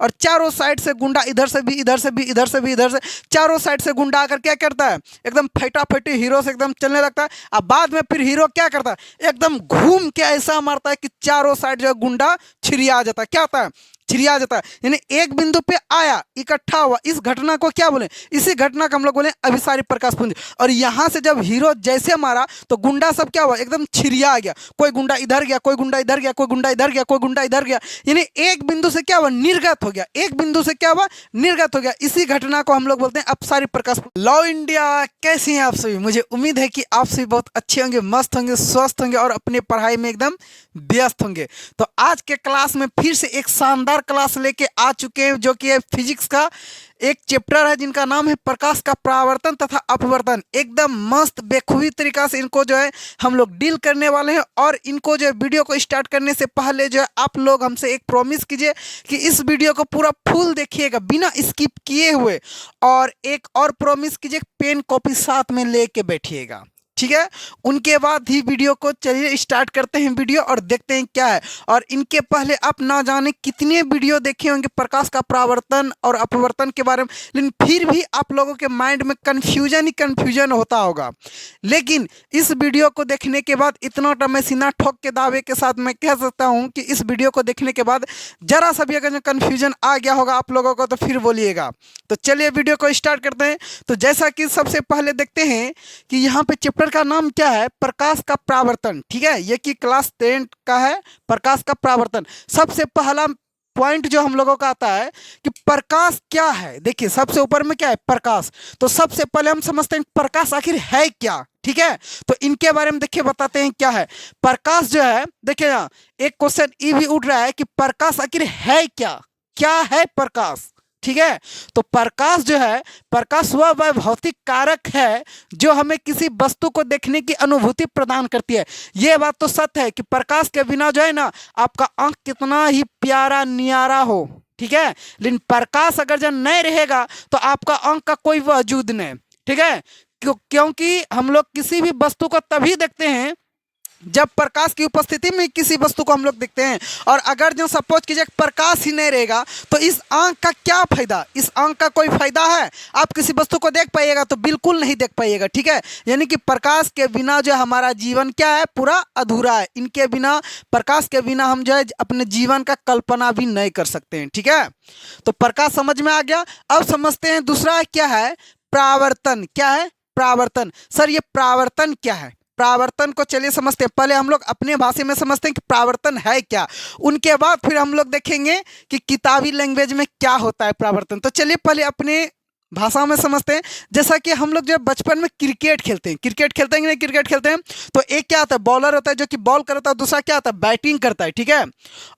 और चारों साइड से गुंडा, इधर से भी, इधर से भी, इधर से भी, इधर से, चारों साइड से गुंडा आकर क्या करता है, एकदम फटाफटी हीरो से एकदम चलने लगता है। अब बाद में फिर हीरो क्या करता है, एकदम घूम के ऐसा मारता है कि चारों साइड जो गुंडा छिड़िया जाता है। क्या होता है, छिड़िया जाता है, यानी एक बिंदु पे आया, इकट्ठा हुआ। इस घटना को क्या बोले, इसी घटना को हम लोग बोले अभिसारी प्रकाश पुंज। और यहां से जब हीरो जैसे मारा तो गुंडा सब क्या हुआ, एकदम छिड़िया गया। कोई गुंडा इधर गया, कोई गुंडा इधर गया, कोई गुंडा इधर गया, कोई गुंडा इधर गया, यानी एक बिंदु से क्या हुआ, निर्गत हो गया। एक बिंदु से क्या हुआ, निर्गत हो गया। इसी घटना को हम लोग बोलते हैं अभिसारी प्रकाश पुंज। लव इंडिया, कैसी हैं आप सभी? मुझे उम्मीद है कि आप सभी बहुत अच्छे होंगे, मस्त होंगे, स्वस्थ होंगे और अपनी पढ़ाई में एकदम व्यस्त होंगे। तो आज के क्लास में फिर से एक शानदार क्लास लेके आ चुके हैं, जो कि है फिजिक्स का एक चैप्टर है जिनका नाम है प्रकाश का परावर्तन तथा अपवर्तन। एकदम मस्त बेखूबी तरीका से इनको जो है हम लोग डील करने वाले हैं। और इनको जो है वीडियो को स्टार्ट करने से पहले जो है आप लोग हमसे एक प्रॉमिस कीजिए कि इस वीडियो को पूरा फुल देखिएगा बिना स्किप किए हुए। और एक और प्रॉमिस कीजिए, पेन कॉपी साथ में लेके बैठिएगा, ठीक है। उनके बाद ही वीडियो को चलिए स्टार्ट करते हैं वीडियो और देखते हैं क्या है। और इनके पहले आप ना जाने कितने वीडियो देखे होंगे प्रकाश का परावर्तन और अपवर्तन के बारे में, लेकिन फिर भी आप लोगों के माइंड में कन्फ्यूजन ही कन्फ्यूजन होता होगा। लेकिन इस वीडियो को देखने के बाद इतना तो मैं सीना ठोक के दावे के साथ मैं कह सकता हूँ कि इस वीडियो को देखने के बाद जरा सा भी अगर कन्फ्यूजन आ गया होगा आप लोगों को तो फिर बोलिएगा। तो चलिए वीडियो को स्टार्ट करते हैं। तो जैसा कि सबसे पहले देखते हैं कि यहाँ पे चैप्टर का नाम क्या है, प्रकाश का परावर्तन, ठीक है। ये कि क्लास 10 का है, प्रकाश का परावर्तन। सबसे पहला पॉइंट जो हम लोगों का आता है कि प्रकाश क्या है। देखिए सबसे ऊपर में क्या है, प्रकाश। तो सबसे पहले हम समझते हैं प्रकाश आखिर है क्या, ठीक है। तो इनके बारे में देखिए बताते हैं क्या है प्रकाश। जो है देखिए यहाँ एक क्वेश्चन ये भी उठ रहा है कि प्रकाश आखिर है क्या, क्या है प्रकाश, ठीक है। तो प्रकाश जो है, प्रकाश वह भौतिक कारक है जो हमें किसी वस्तु को देखने की अनुभूति प्रदान करती है। ये बात तो सत्य है कि प्रकाश के बिना जो है ना आपका आंख कितना ही प्यारा न्यारा हो, ठीक है, लेकिन प्रकाश अगर जब नहीं रहेगा तो आपका आंख का कोई वजूद नहीं, ठीक है। क्योंकि हम लोग किसी भी वस्तु को तभी देखते हैं जब प्रकाश की उपस्थिति में किसी वस्तु को हम लोग देखते हैं। और अगर जो सपोज कीजिए प्रकाश ही नहीं रहेगा तो इस आंख का क्या फायदा, इस आंख का कोई फायदा है? आप किसी वस्तु को देख पाइएगा तो बिल्कुल नहीं देख पाइएगा, ठीक है। यानी कि प्रकाश के बिना जो हमारा जीवन क्या है, पूरा अधूरा है। इनके बिना, प्रकाश के बिना हम जो है अपने जीवन का कल्पना भी नहीं कर सकते हैं, ठीक है। तो प्रकाश समझ में आ गया। अब समझते हैं दूसरा क्या है, परावर्तन। क्या है परावर्तन? सर ये परावर्तन क्या है? परावर्तन को चलिए समझते हैं। पहले हम लोग अपने भाषा में समझते हैं कि परावर्तन है क्या, उनके बाद फिर हम लोग देखेंगे कि किताबी लैंग्वेज में क्या होता है परावर्तन। तो चलिए पहले अपने भाषा में समझते हैं। जैसा कि हम लोग जब बचपन में क्रिकेट खेलते हैं, क्रिकेट खेलते हैं कि नहीं, क्रिकेट खेलते हैं तो एक क्या होता है, बॉलर होता है जो कि बॉल करता है, दूसरा क्या होता है, बैटिंग करता है, ठीक है।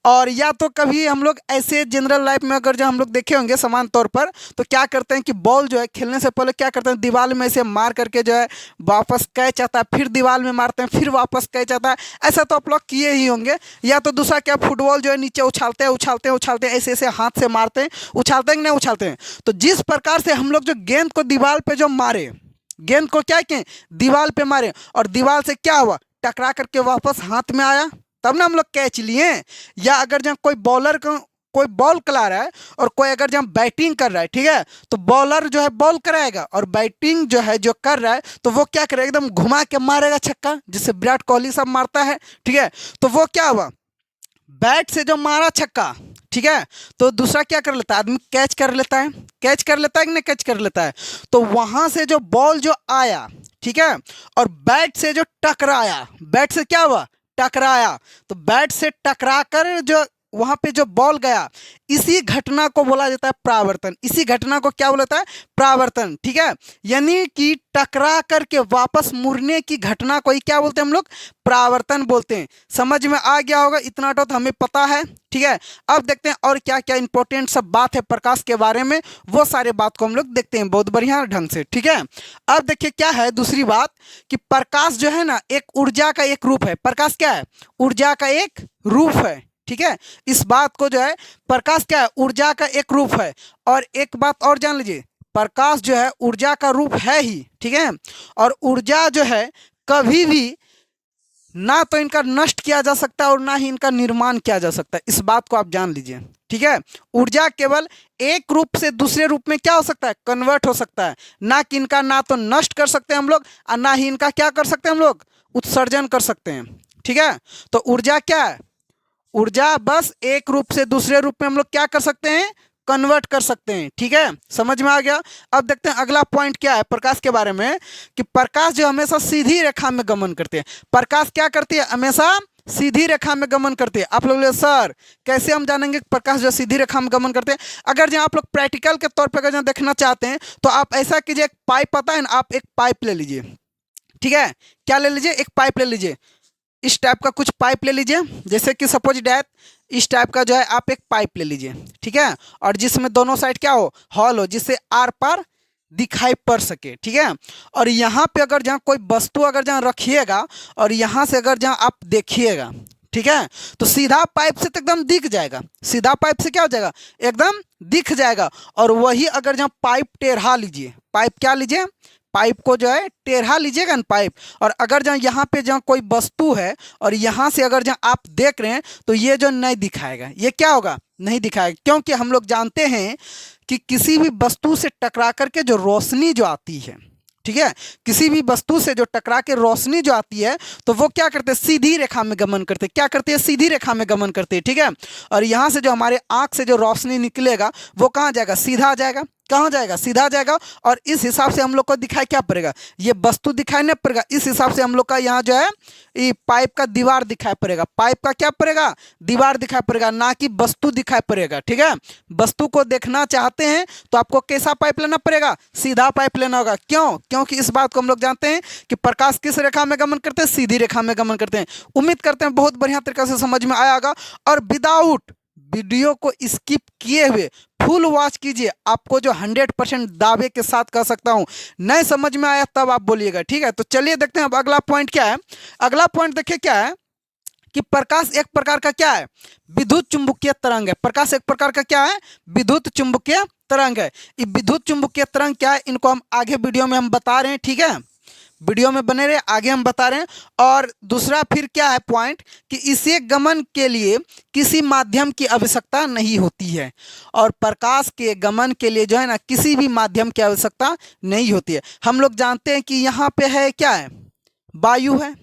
और या तो कभी हम लोग ऐसे जनरल लाइफ में अगर जो हम लोग देखे होंगे समान तौर पर, तो क्या करते हैं कि बॉल जो है खेलने से पहले क्या करते हैं, दीवार में ऐसे मार करके जो है वापस कैच आता है, फिर दीवार में मारते हैं, फिर वापस कैच आता है। ऐसा तो आप लोग किए ही होंगे। या तो दूसरा क्या, फुटबॉल जो है नीचे उछालते हैं उछालते हैं उछालते हैं, ऐसे ऐसे हाथ से मारते हैं, उछालते हैं कि नहीं उछालते हैं। तो जिस प्रकार से हम लोग जो गेंद को दीवार पे जो मारे, गेंद को क्या किए, दीवार पे मारे, और दीवार से क्या हुआ, टकरा करके वापस हाथ में आया, तब ना हम लोग कैच लिए। या अगर जब कोई बॉलर को कोई बॉल करा रहा है और कोई अगर जब बैटिंग कर रहा है, ठीक है, तो बॉलर जो है बॉल कराएगा और बैटिंग जो है जो कर रहा है तो वो क्या करेगा, एकदम घुमा के मारेगा छक्का, जिससे विराट कोहली सब मारता है, ठीक है। तो वो क्या हुआ, बैट से जो मारा छक्का, ठीक है, तो दूसरा क्या कर लेता है, आदमी कैच कर लेता है, कैच कर लेता है कि नहीं कैच कर लेता है। तो वहां से जो बॉल जो आया, ठीक है, और बैट से जो टकराया, बैट से क्या हुआ, टकराया, तो बैट से टकरा कर जो वहां पे जो बॉल गया, इसी घटना को बोला जाता है परावर्तन। इसी घटना को क्या बोला जाता है, परावर्तन, ठीक है। यानी कि टकरा करके वापस मुड़ने की घटना को ही क्या बोलते हैं हम लोग, परावर्तन बोलते हैं। समझ में आ गया होगा, इतना तो हमें पता है, ठीक है। अब देखते हैं और क्या क्या इंपॉर्टेंट सब बात है प्रकाश के बारे में, वो सारे बात को हम लोग देखते हैं बहुत बढ़िया ढंग से, ठीक है। अब देखिए क्या है दूसरी बात कि प्रकाश जो है ना एक ऊर्जा का एक रूप है। प्रकाश क्या है, ऊर्जा का एक रूप है, ठीक है। इस बात को जो है प्रकाश क्या है, ऊर्जा का एक रूप है। और एक बात और जान लीजिए, प्रकाश जो है ऊर्जा का रूप है ही, ठीक है। और ऊर्जा जो है कभी भी ना तो इनका नष्ट किया जा सकता है और ना ही इनका निर्माण किया जा सकता है। इस बात को आप जान लीजिए, ठीक है। ऊर्जा केवल एक रूप से दूसरे रूप में क्या हो सकता है, कन्वर्ट हो सकता है। ना कि इनका ना तो नष्ट कर सकते हैं हम लोग और ना ही इनका क्या कर सकते हैं हम लोग, उत्सर्जन कर सकते हैं, ठीक है। तो ऊर्जा क्या है, ऊर्जा बस एक रूप से दूसरे रूप में हम लोग क्या कर सकते हैं, कन्वर्ट कर सकते हैं, ठीक है। समझ में आ गया। अब देखते हैं अगला पॉइंट क्या है प्रकाश के बारे में, कि प्रकाश जो हमेशा सीधी रेखा में गमन करते हैं। प्रकाश क्या करती है, हमेशा सीधी रेखा में गमन करती है। आप लोग बोले सर कैसे हम जानेंगे कि प्रकाश जो सीधी रेखा में गमन करते हैं। अगर जहाँ आप लोग प्रैक्टिकल के तौर पर अगर जहाँ देखना चाहते हैं तो आप ऐसा कीजिए, एक पाइप आता है ना, आप एक पाइप ले लीजिए, ठीक है। क्या ले लीजिए, एक पाइप ले लीजिए, इस टाइप का कुछ पाइप ले लीजिए, जैसे कि सपोज डैट इस टाइप का जो है आप एक पाइप ले लीजिए, ठीक है। और जिसमें दोनों साइड क्या हो, हॉल हो, जिससे आर पार दिखाई पड़ सके, ठीक है। और यहाँ पे अगर जहाँ कोई वस्तु अगर जहाँ रखिएगा और यहाँ से अगर जहाँ आप देखिएगा, ठीक है, तो सीधा पाइप से तो एकदम दिख जाएगा, सीधा पाइप से क्या हो जाएगा, एकदम दिख जाएगा। और वही अगर जहाँ पाइप टेढ़ा लीजिए, पाइप क्या लीजिए, पाइप को जो है टेढ़ा लीजिएगा ना पाइप, और अगर जहाँ यहाँ पे जहाँ कोई वस्तु है और यहाँ से अगर जहाँ आप देख रहे हैं तो ये जो नहीं दिखाएगा, ये क्या होगा, नहीं दिखाएगा। क्योंकि हम लोग जानते हैं कि किसी भी वस्तु से टकरा करके जो रोशनी जो आती है, ठीक है, किसी भी वस्तु से जो टकरा के रोशनी जो आती है तो वो क्या करते हैं, सीधी रेखा में गमन करते हैं। क्या करते हैं, सीधी रेखा में गमन करते हैं, ठीक है। और यहाँ से जो हमारे आँख से जो रोशनी निकलेगा वो कहाँ जाएगा, सीधा आ जाएगा, कहाँ जाएगा, सीधा जाएगा। और इस हिसाब से हम लोग को दिखाई क्या पड़ेगा, ये वस्तु दिखाई नहीं पड़ेगा। इस हिसाब से हम लोग का यहाँ जो है ये पाइप का दीवार दिखाई पड़ेगा, पाइप का क्या पड़ेगा, दीवार दिखाई पड़ेगा, ना कि वस्तु दिखाई पड़ेगा, ठीक है। वस्तु को देखना चाहते हैं तो आपको कैसा पाइप लेना पड़ेगा, सीधा पाइप लेना होगा। क्यों, क्योंकि इस बात को हम लोग जानते हैं कि प्रकाश किस रेखा में गमन करते हैं, सीधी रेखा में गमन करते हैं। उम्मीद करते हैं बहुत बढ़िया तरीके से समझ में आया होगा। और विदाउट वीडियो को स्किप किए हुए फुल वॉच कीजिए, आपको जो 100% दावे के साथ कह सकता हूं। नहीं समझ में आया तब आप बोलिएगा, ठीक है। तो चलिए देखते हैं अब अगला पॉइंट क्या है। अगला पॉइंट देखिए क्या है कि प्रकाश एक प्रकार का क्या है, विद्युत चुंबकीय तरंग है। प्रकाश एक प्रकार का क्या है, विद्युत चुंबकीय तरंग है। ये विद्युत चुंबकीय तरंग क्या है, इनको हम आगे वीडियो में हम बता रहे हैं, ठीक है। वीडियो में बने रहे, आगे हम बता रहे हैं। और दूसरा फिर क्या है पॉइंट, कि इसे गमन के लिए किसी माध्यम की आवश्यकता नहीं होती है। और प्रकाश के गमन के लिए जो है ना, किसी भी माध्यम की आवश्यकता नहीं होती है। हम लोग जानते हैं कि यहाँ पे है क्या है, वायु है,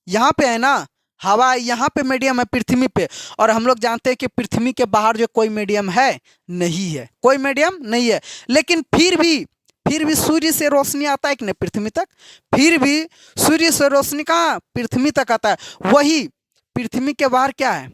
यहाँ पे है ना हवा, यहाँ पे मीडियम है पृथ्वी पे। और हम लोग जानते हैं कि पृथ्वी के बाहर जो कोई मीडियम है नहीं है, कोई मीडियम नहीं है। लेकिन फिर भी सूर्य से रोशनी आता है कि नहीं पृथ्वी तक, फिर भी सूर्य से रोशनी कहाँ, पृथ्वी तक आता है। वही पृथ्वी के बाहर क्या है,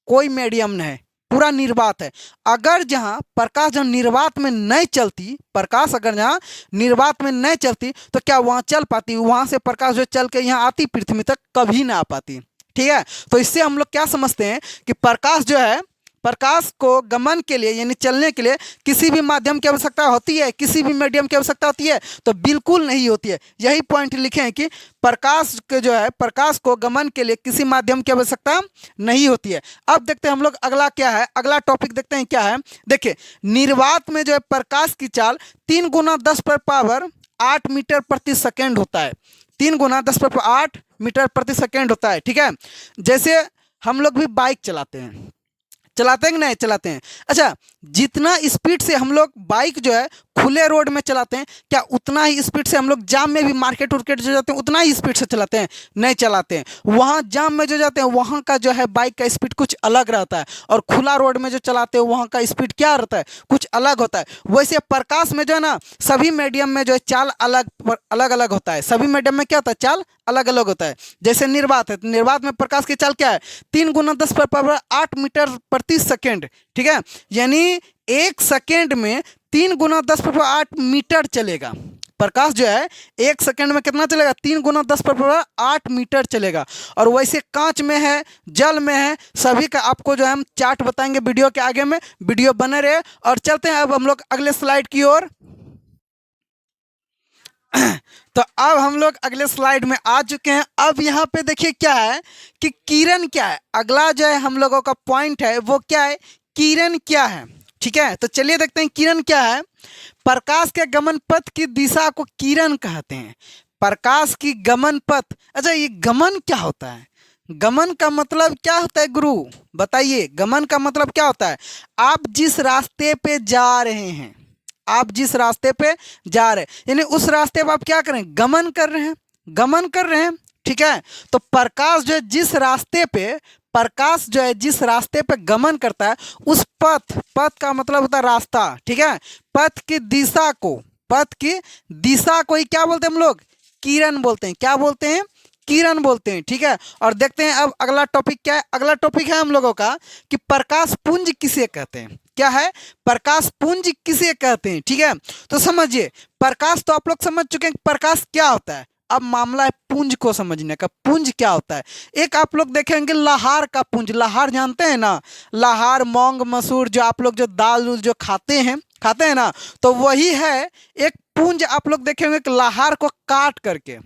कोई मीडियम नहीं है, पूरा निर्वात है। अगर जहाँ प्रकाश जब निर्वात में नहीं चलती, प्रकाश अगर जहाँ निर्वात में नहीं चलती तो क्या वहाँ चल पाती, वहाँ से प्रकाश जो चल के यहाँ आती पृथ्वी तक, कभी ना आ पाती, ठीक है। तो इससे हम लोग क्या समझते हैं कि प्रकाश जो है, प्रकाश को गमन के लिए यानी चलने के लिए किसी भी माध्यम की आवश्यकता होती है, किसी भी मीडियम की आवश्यकता होती है, तो बिल्कुल नहीं होती है। यही पॉइंट लिखे हैं कि प्रकाश के जो है, प्रकाश को गमन के लिए किसी माध्यम की आवश्यकता नहीं होती है। अब देखते हैं हम लोग अगला क्या है, अगला टॉपिक देखते हैं क्या है। देखिए निर्वात में जो है प्रकाश की चाल 3 × 10⁻8 मीटर प्रति सेकेंड होता है। 3 × 10⁸ मीटर प्रति सेकेंड होता है, ठीक है। जैसे हम लोग भी बाइक चलाते हैं, चलाते हैं कि नहीं चलाते हैं। अच्छा, जितना स्पीड से हम लोग बाइक जो है खुले रोड में चलाते हैं, क्या उतना ही स्पीड से हम लोग जाम में भी मार्केट उर्केट जो जाते हैं उतना ही स्पीड से चलाते हैं, नहीं चलाते हैं। वहाँ जाम में जो जाते हैं वहाँ का जो है बाइक का स्पीड कुछ अलग रहता है, और खुला रोड में जो चलाते हैं वहाँ का स्पीड क्या रहता है, कुछ अलग होता है। वैसे प्रकाश में जो है ना, सभी मीडियम में जो है चाल अलग अलग होता है। सभी मीडियम में क्या होता है, चाल अलग अलग होता है। जैसे निर्वात है, निर्वात में प्रकाश की चाल क्या है, 3 × 10⁸8 मीटर प्रति सेकेंड, ठीक है। यानी 1 सेकेंड में 3 × 10⁸8 मीटर चलेगा। प्रकाश जो है 1 सेकेंड में कितना चलेगा, 3 × 10⁸8 मीटर चलेगा। और वैसे कांच में है, जल में है, सभी का आपको जो है हम चार्ट बताएंगे वीडियो के आगे में, वीडियो बने रहे। और चलते हैं अब हम लोग अगले स्लाइड की ओर। तो अब हम लोग अगले स्लाइड में आ चुके हैं। अब यहाँ पे देखिए क्या है कि किरण क्या है। अगला जो है हम लोगों का पॉइंट है वो क्या है, किरण क्या है, ठीक है। तो चलिए देखते हैं किरण क्या है। प्रकाश के गमन पथ की दिशा को किरण कहते हैं। प्रकाश की गमन पथ, अच्छा ये गमन क्या होता है, गमन का मतलब क्या होता है गुरु? बताइए, गमन का मतलब क्या होता है? आप जिस रास्ते पे जा रहे हैं, आप जिस रास्ते पे जा रहे हैं, यानी उस रास्ते पे आप क्या कर रहे हैं? गमन कर रहे हैं, गमन कर रहे हैं। ठीक है, तो प्रकाश जो है जिस रास्ते पे, प्रकाश जो है जिस रास्ते पे गमन करता है, उस पथ, पथ का मतलब होता है रास्ता। ठीक है, पथ की दिशा को, पथ की दिशा को ही क्या बोलते हैं हम लोग? किरण बोलते हैं। क्या बोलते हैं? किरण बोलते हैं। ठीक है, और देखते हैं अब अगला टॉपिक क्या है। अगला टॉपिक है हम लोगों का कि प्रकाश पुंज किसे कहते हैं। क्या है? प्रकाश पुंज किसे कहते हैं। ठीक है, तो समझिए, प्रकाश तो आप लोग समझ चुके हैं कि प्रकाश क्या होता है। अब मामला है पुंज को समझने का। पुंज क्या होता है? एक आप लोग देखेंगे लाहार का पुंज। लाहार जानते हैं ना? लाहार, मूंग, मसूर, जो आप लोग जो दाल उल जो खाते हैं ना, तो वही है एक पुंज। आप लोग देखेंगे कि लाहार को काट करके,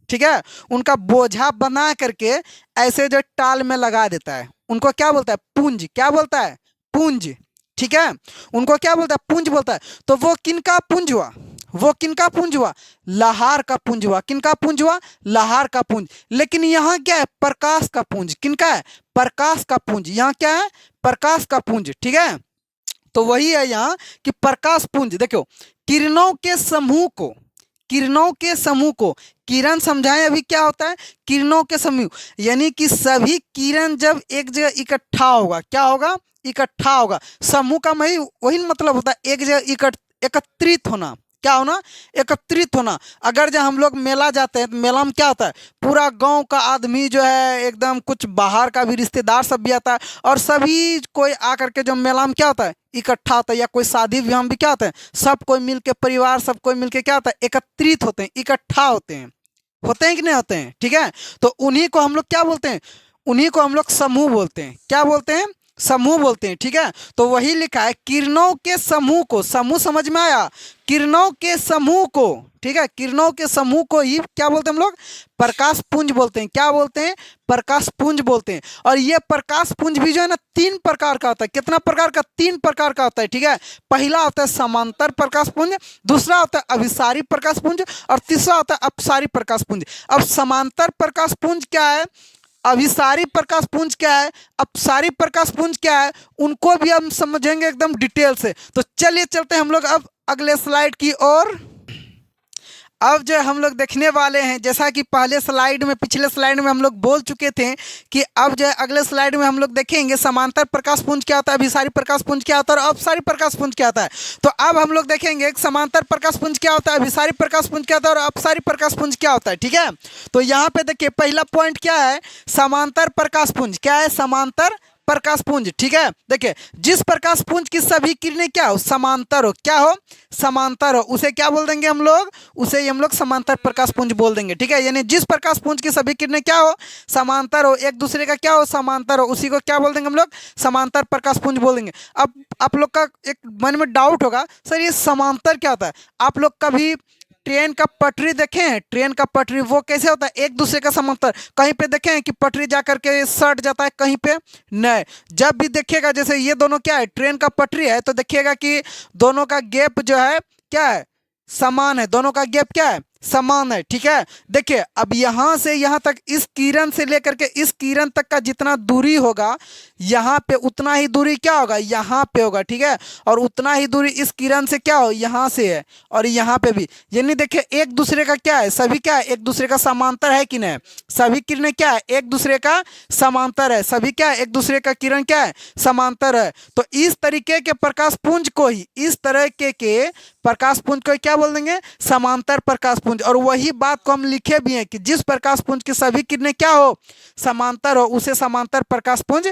ठीक है, उनका बोझा बना करके ऐसे जो टाल में लगा देता है, उनको क्या बोलता है? पुंज। क्या बोलता है? पुंज। ठीक है, उनको क्या बोलता है? पुंज बोलता है। तो वो किनका पुंज हुआ? वो किनका पुंज हुआ? लाहार का पुंज हुआ। किनका पुंज हुआ? लाहार का पुंज। लेकिन यहाँ क्या है? प्रकाश का पुंज। किनका है? प्रकाश का पुंज। यहाँ क्या है? प्रकाश का पुंज। ठीक है, तो वही है यहाँ कि प्रकाश पुंज। देखो, किरणों के समूह को, किरणों के समूह को, किरण समझाएं अभी क्या होता है? किरणों के समूह, यानी कि सभी किरण जब एक जगह इकट्ठा होगा, क्या होगा? इकट्ठा होगा। समूह का वही मतलब होता है एक जगह एकत्रित होना। क्या होना? एकत्रित होना। अगर जब हम लोग मेला जाते हैं तो मेला में क्या होता है? पूरा गांव का आदमी जो है, एकदम कुछ बाहर का भी रिश्तेदार सब भी आता है, और सभी कोई आकर के जो मेला में क्या होता है? इकट्ठा होता है। या कोई शादी विवाह में भी क्या होता है? सब कोई मिलके, परिवार सब कोई मिलके क्या होता है? एकत्रित होते हैं, इकट्ठा होते हैं कि नहीं होते हैं? ठीक है, तो उन्हीं को हम लोग क्या बोलते हैं? उन्हीं को हम लोग समूह बोलते हैं। क्या बोलते हैं? समूह बोलते हैं। ठीक है, तो वही लिखा है किरणों के समूह को। समूह समझ में आया? किरणों के समूह को, ठीक है, किरणों के समूह को ही क्या बोलते हैं हम लोग? प्रकाश पुंज बोलते हैं। क्या बोलते हैं? प्रकाश पुंज बोलते हैं। और ये प्रकाश पुंज भी जो है ना, 3 प्रकार का होता है। कितना प्रकार का? 3 प्रकार का होता है। ठीक है, पहला होता है समांतर प्रकाश पुंज, दूसरा होता है अभिसारी प्रकाश पुंज, और तीसरा होता है अपसारी प्रकाश पुंज। अब समांतर प्रकाश पुंज क्या है, अभिसारी प्रकाश पुंज क्या है, अपसारी प्रकाश पुंज क्या है, उनको भी हम समझेंगे एकदम डिटेल से। तो चलिए चलते हैं हम लोग अब अगले स्लाइड की ओर। अब जो हम लोग देखने वाले हैं, जैसा कि पहले स्लाइड में, पिछले स्लाइड में हम लोग बोल चुके थे कि अब जो है अगले स्लाइड में हम लोग देखेंगे समांतर प्रकाश पुंज क्या होता है, अभिसारी प्रकाश पुंज क्या होता है, और अपसारी प्रकाश पुंज क्या होता है। तो अब हम लोग देखेंगे समांतर प्रकाश पुंज क्या होता है, अभिसारी प्रकाश पुंज क्या होता है, और अपसारी प्रकाश पुंज क्या होता है। ठीक है, तो यहाँ पे देखिए पहला पॉइंट क्या है? समांतर प्रकाश पुंज। क्या है? समांतर प्रकाश पुंज। ठीक है, देखिए जिस प्रकाश पुंज की सभी किरणें क्या हो? समांतर हो। क्या हो? समांतर हो, उसे क्या बोल देंगे हम लोग? उसे ही हम लोग समांतर प्रकाश पुंज बोल देंगे। ठीक है, यानी जिस प्रकाश पुंज की सभी किरणें क्या हो? समांतर हो, एक दूसरे का क्या हो? समांतर हो, उसी को क्या बोल देंगे हम लोग? समांतर प्रकाश पुंज बोल देंगे। अब आप लोग का एक मन में डाउट होगा, सर ये समांतर क्या होता है? आप लोग कभी ट्रेन का पटरी देखे हैं? ट्रेन का पटरी वो कैसे होता है? एक दूसरे का समांतर। कहीं पे देखे हैं कि पटरी जा करके सट जाता है, कहीं पे नहीं। जब भी देखिएगा, जैसे ये दोनों क्या है, ट्रेन का पटरी है, तो देखिएगा कि दोनों का गैप जो है क्या है? समान है। दोनों का गैप क्या है? समान है। ठीक है, देखिए अब यहाँ से यहाँ तक, इस किरण से लेकर के इस किरण तक का जितना दूरी होगा, यहाँ पे उतना ही दूरी क्या होगा? यहाँ पे होगा। ठीक है, और उतना ही दूरी इस किरण से क्या हो? यहाँ से है, और यहाँ पे भी। यानी देखिए एक दूसरे का क्या है? सभी क्या है? एक दूसरे का समांतर है कि नहीं? सभी किरणें क्या है? एक दूसरे का समांतर है। सभी क्या है? एक दूसरे का किरण क्या है? समांतर है। तो इस तरीके के प्रकाश पुंज को ही, इस तरह के प्रकाश पुंज को क्या बोल देंगे? समांतर प्रकाश पुंज। और वही बात को हम लिखे भी हैं कि जिस प्रकाश पुंज की सभी किरणें क्या हो? समांतर हो, उसे समांतर प्रकाश पुंज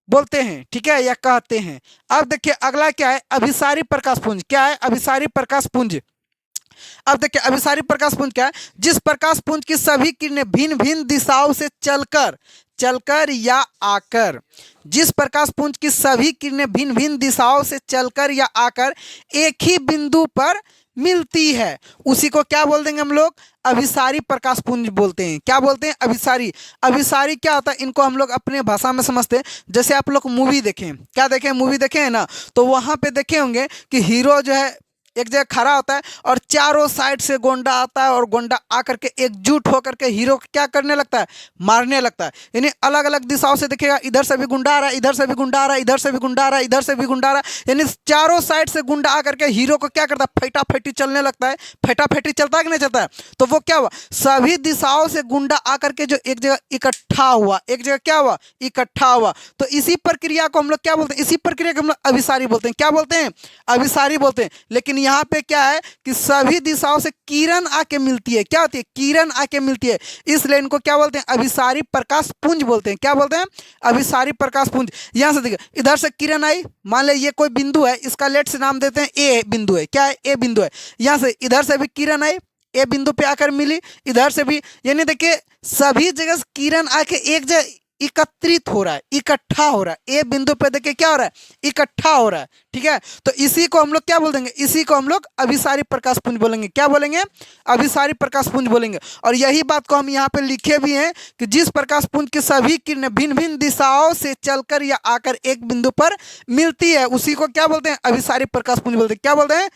बोलते हैं। ठीक है, या कहते हैं। अब देखिए अगला क्या है? अभिसारी प्रकाश पुंज। क्या है? अभिसारी प्रकाश पुंज। अब देखिए अभिसारी प्रकाश पुंज क्या है? जिस प्रकाश पुंज की सभी किरणें भिन्न भिन्न दिशाओं से चलकर चलकर या आकर, जिस प्रकाश पुंज की सभी किरणें भिन्न भिन्न दिशाओं से चलकर या आकर एक ही बिंदु पर मिलती है, उसी को क्या बोल देंगे हम लोग? अभिसारी प्रकाश पुंज बोलते हैं। क्या बोलते हैं? अभिसारी। अभिसारी क्या होता है? इनको हम लोग अपने भाषा में समझते हैं। जैसे आप लोग मूवी देखें, क्या देखें? मूवी देखे हैं ना, तो वहाँ पे देखे होंगे कि हीरो जो है एक जगह खड़ा होता है और चारों साइड से गोंडा आता है और गोंडा आकर के एकजुट होकर के हीरो को क्या करने लगता है, मारने लगता है। यानी अलग अलग दिशाओं से देखिएगा, इधर से भी गुंडा आ रहा है, इधर से भी गुंडा आ रहा है, इधर से भी गुंडा आ रहा है, इधर से भी गुंडा आ रहा है। यानी चारों साइड से गुंडा आकर के हीरो को क्या करता है, फैटाफैटी चलने लगता है। फैटाफैटी चलता है कि नहीं चलता है? तो वो क्या हुआ, सभी दिशाओं से गुंडा आकर के जो एक जगह इकट्ठा हुआ, एक जगह क्या हुआ, इकट्ठा हुआ। तो इसी प्रक्रिया को हम लोग क्या बोलते हैं, इसी प्रक्रिया को हम लोग अभिसारी बोलते हैं। क्या बोलते हैं, अभिसारी बोलते हैं। लेकिन यहाँ पे क्या है कि सभी दिशाओं से किरण आके मिलती है। क्या होती है, किरण आके मिलती है, इसलिए इनको क्या बोलते हैं, अभिसारी प्रकाश पुंज बोलते हैं। क्या बोलते हैं, अभिसारी प्रकाश पुंज। यहाँ से देखिए, इधर से किरण आई, मान ले ये कोई बिंदु है, इसका लेट से नाम देते हैं ए बिंदु है। क्या है, ए बिंदु है। यहाँ से इधर से भी किरण आई, ए बिंदु पे आकर मिली, इधर से भी। यानी देखिए सभी जगह से किरण आके एक जगह एकत्रित हो रहा है, इकट्ठा हो रहा है। ए बिंदु पे देखिए क्या हो रहा है, इकट्ठा हो रहा है। ठीक है, तो इसी को हम लोग क्या बोल देंगे, इसी को हम लोग अभिसारी प्रकाश पुंज बोलेंगे। क्या बोलेंगे, अभिसारी प्रकाश पुंज बोलेंगे। और यही बात को हम यहाँ पे लिखे भी हैं कि जिस प्रकाश पुंज की सभी किरणें भिन्न भिन्न दिशाओं से चलकर या आकर एक बिंदु पर मिलती है, उसी को क्या बोलते हैं, अभिसारी प्रकाश पुंज बोलते हैं। क्या बोलते हैं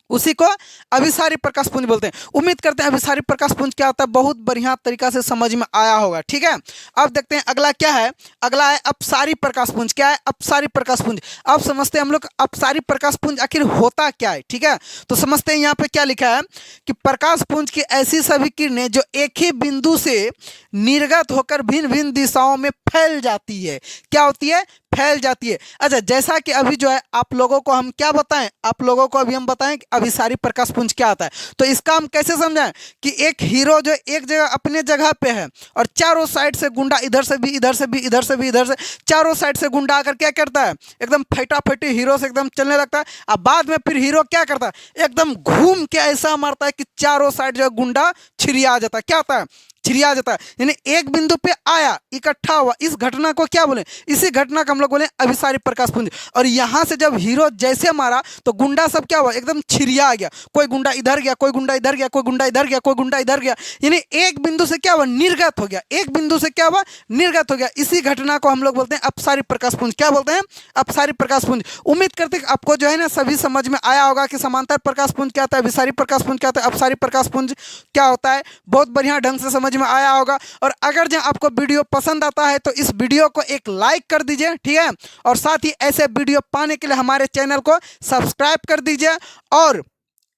उसी को अभिसारी प्रकाश पुंज बोलते हैं। उम्मीद करते हैं अभिसारी प्रकाश पुंज क्या होता है बहुत बढ़िया तरीका से समझ में आया होगा। ठीक है, अब देखते हैं अगला क्या है। अगला है अपसारी प्रकाश पुंज। क्या है, अपसारी प्रकाश पुंज। अब समझते हैं हम लोग अपसारी प्रकाश पुंज आखिर होता क्या है। ठीक है, तो समझते हैं यहाँ पे क्या लिखा है कि प्रकाश पुंज की ऐसी सभी किरणें जो एक ही बिंदु से निर्गत होकर भिन्न भिन्न दिशाओं में फैल जाती है। क्या होती है, फैल जाती है। अच्छा, जैसा कि अभी जो है आप लोगों को हम क्या बताएं, आप लोगों को अभी हम बताएं कि अभिसारी प्रकाश पुंज क्या होता है। तो इसका हम कैसे समझाएं कि एक हीरो जो एक जगह अपने जगह पे है और चारों साइड से गुंडा, इधर से भी, इधर से भी, इधर से भी, इधर से, चारों साइड से गुंडा आकर क्या करता है, एकदम फटाफटी हीरो से एकदम चलने लगता है। अब बाद में फिर हीरो क्या करता है, एकदम घूम के ऐसा मारता है कि चारों साइड जो गुंडा छिड़िया जाता है। क्या होता है, छिड़िया जाता है। यानी एक बिंदु पे आया, इकट्ठा हुआ, इस घटना को क्या बोले, इसी घटना को हम लोग बोले अभिसारी प्रकाश पुंज। और यहां से जब हीरो जैसे मारा तो गुंडा सब क्या हुआ, एकदम छिड़िया गया। कोई गुंडा इधर गया, कोई गुंडा इधर गया, कोई गुंडा इधर गया, कोई गुंडा इधर गया। यानी एक बिंदु से क्या हुआ, निर्गत हो गया। एक बिंदु से क्या हुआ, निर्गत हो गया। इसी घटना को हम लोग बोलते हैं अपसारी प्रकाश पुंज। क्या बोलते हैं, अपसारी प्रकाश पुंज। उम्मीद करते हैं आपको जो है ना सभी समझ में आया होगा कि समांतर प्रकाश पुंज क्या होता है, अभिसारी प्रकाश पुंज क्या होता है, अपसारी प्रकाश पुंज क्या होता है। बहुत बढ़िया ढंग से समझ में आया होगा। और अगर जो आपको वीडियो पसंद आता है तो इस वीडियो को एक लाइक कर दीजिए। ठीक है, और साथ ही ऐसे वीडियो पाने के लिए हमारे चैनल को सब्सक्राइब कर दीजिए। और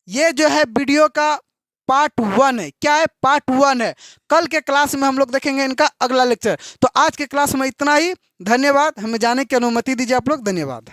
ये जो है वीडियो का पार्ट 1 है। क्या है, पार्ट 1 है। कल के क्लास में हम लोग देखेंगे इनका अगला लेक्चर। तो आज के क्लास में इतना ही। धन्यवाद, हमें जाने की अनुमति दीजिए आप लोग। धन्यवाद।